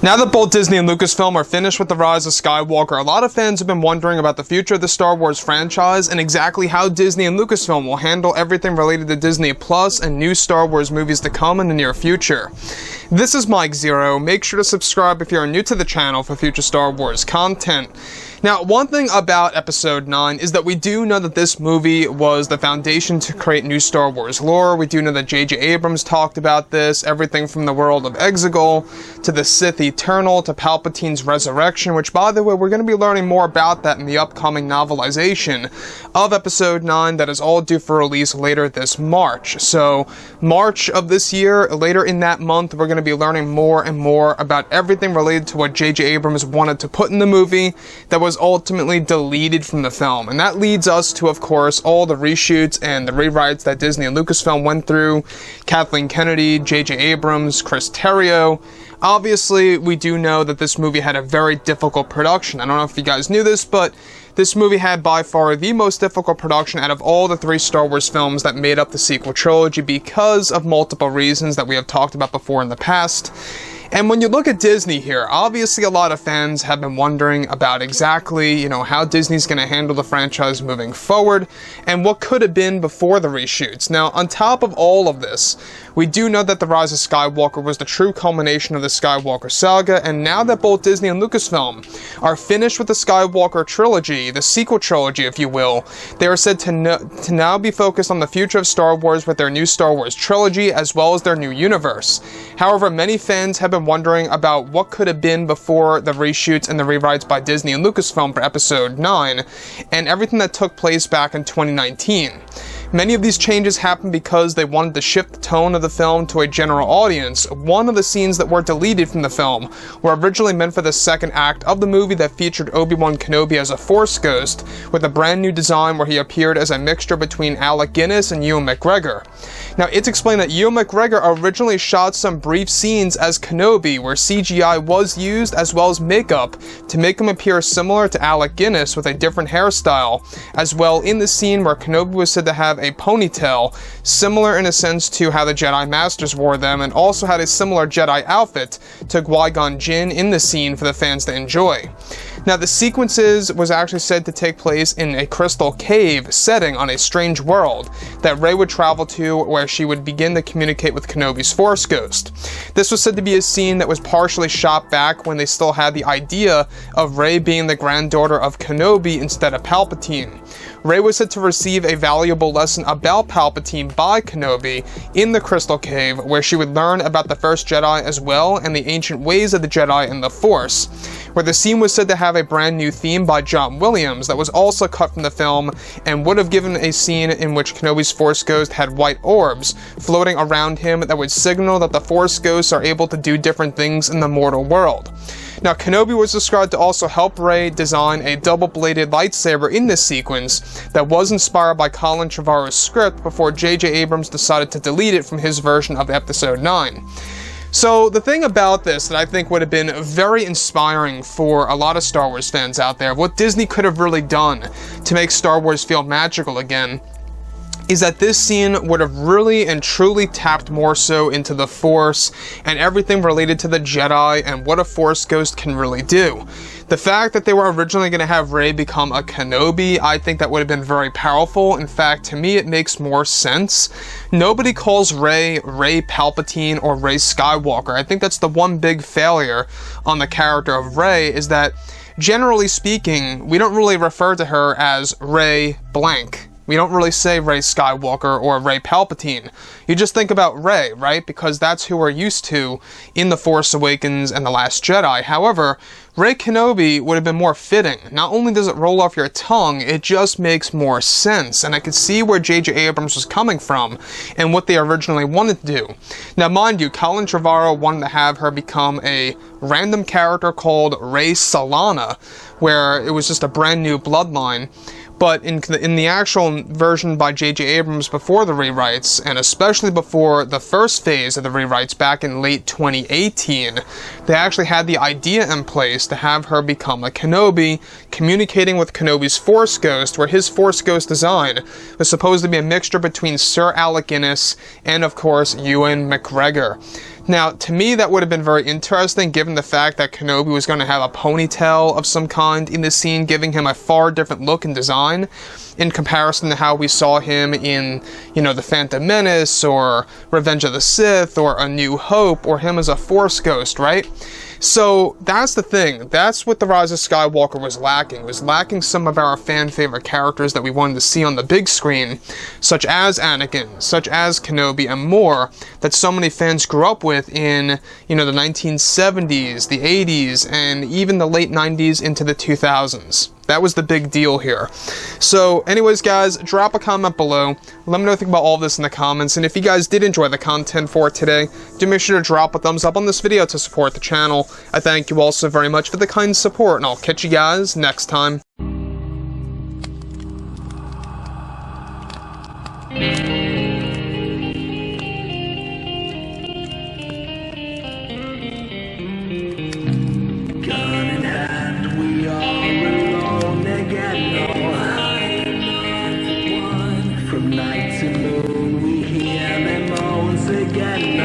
Now that both Disney and Lucasfilm are finished with The Rise of Skywalker, a lot of fans have been wondering about the future of the Star Wars franchise and exactly how Disney and Lucasfilm will handle everything related to Disney Plus and new Star Wars movies to come in the near future. This is Mike Zero. Make sure to subscribe if you are new to the channel for future Star Wars content. Now, one thing about Episode 9 is that we do know that this movie was the foundation to create new Star Wars lore. We do know that J.J. Abrams talked about this, everything from the world of Exegol to the Sith Eternal to Palpatine's resurrection, which, by the way, we're going to be learning more about that in the upcoming novelization of Episode 9 that is all due for release later this March. So, March of this year, later in that month, we're going to be learning more and more about everything related to what J.J. Abrams wanted to put in the movie that was ultimately deleted from the film. And that leads us to, of course, all the reshoots and the rewrites that Disney and Lucasfilm went through. Kathleen Kennedy, J.J. Abrams, Chris Terrio. Obviously, we do know that this movie had a very difficult production. I don't know if you guys knew this, but this movie had by far the most difficult production out of all the 3 Star Wars films that made up the sequel trilogy because of multiple reasons that we have talked about before in the past. And when you look at Disney here, obviously a lot of fans have been wondering about exactly, how Disney's going to handle the franchise moving forward and what could have been before the reshoots. Now, on top of all of this, we do know that The Rise of Skywalker was the true culmination of the Skywalker saga, and now that both Disney and Lucasfilm are finished with the Skywalker trilogy, the sequel trilogy, if you will, they are said to now be focused on the future of Star Wars with their new Star Wars trilogy as well as their new universe. However, many fans have been wondering about what could have been before the reshoots and the rewrites by Disney and Lucasfilm for Episode 9 and everything that took place back in 2019. Many of these changes happened because they wanted to shift the tone of the film to a general audience. One of the scenes that were deleted from the film were originally meant for the second act of the movie that featured Obi-Wan Kenobi as a Force ghost with a brand new design where he appeared as a mixture between Alec Guinness and Ewan McGregor. Now, it's explained that Ewan McGregor originally shot some brief scenes as Kenobi where CGI was used as well as makeup to make him appear similar to Alec Guinness with a different hairstyle, as well in the scene where Kenobi was said to have a ponytail, similar in a sense to how the Jedi Masters wore them, and also had a similar Jedi outfit to Qui-Gon Jinn in the scene for the fans to enjoy. Now, the sequences was actually said to take place in a crystal cave setting on a strange world that Rey would travel to where she would begin to communicate with Kenobi's Force Ghost. This was said to be a scene that was partially shot back when they still had the idea of Rey being the granddaughter of Kenobi instead of Palpatine. Rey was said to receive a valuable lesson about Palpatine by Kenobi in the Crystal Cave, where she would learn about the first Jedi as well and the ancient ways of the Jedi and the Force, where the scene was said to have a brand new theme by John Williams that was also cut from the film and would have given a scene in which Kenobi's Force Ghost had white orbs floating around him that would signal that the Force Ghosts are able to do different things in the mortal world. Now, Kenobi was described to also help Rey design a double-bladed lightsaber in this sequence that was inspired by Colin Trevorrow's script before J.J. Abrams decided to delete it from his version of Episode 9. So, the thing about this that I think would have been very inspiring for a lot of Star Wars fans out there, what Disney could have really done to make Star Wars feel magical again, is that this scene would have really and truly tapped more so into the Force and everything related to the Jedi and what a Force Ghost can really do. The fact that they were originally going to have Rey become a Kenobi, I think that would have been very powerful. In fact, to me, it makes more sense. Nobody calls Rey Palpatine or Rey Skywalker. I think that's the one big failure on the character of Rey, is that, generally speaking, we don't really refer to her as Rey blank. We don't really say Rey Skywalker or Rey Palpatine. You just think about Rey, right? Because that's who we're used to in The Force Awakens and The Last Jedi. However, Rey Kenobi would have been more fitting. Not only does it roll off your tongue, it just makes more sense. And I could see where J.J. Abrams was coming from and what they originally wanted to do. Now, mind you, Colin Trevorrow wanted to have her become a random character called Rey Solana, where it was just a brand new bloodline. But in the actual version by J.J. Abrams before the rewrites, and especially before the first phase of the rewrites back in late 2018, they actually had the idea in place to have her become a Kenobi, communicating with Kenobi's Force Ghost, where his Force Ghost design was supposed to be a mixture between Sir Alec Guinness and, of course, Ewan McGregor. Now, to me, that would have been very interesting, given the fact that Kenobi was going to have a ponytail of some kind in this scene, giving him a far different look and design in comparison to how we saw him in, you know, The Phantom Menace, or Revenge of the Sith, or A New Hope, or him as a Force ghost, right? So that's the thing. That's what The Rise of Skywalker was lacking. It was lacking some of our fan favorite characters that we wanted to see on the big screen, such as Anakin, such as Kenobi, and more, that so many fans grew up with in, you know, the 1970s, the 80s, and even the late 90s into the 2000s. That was the big deal here. So anyways, guys, drop a comment below. Let me know what you think about all of this in the comments. And if you guys did enjoy the content for today, do make sure to drop a thumbs up on this video to support the channel. I thank you all so very much for the kind support, and I'll catch you guys next time. From night to moon we hear them moans again.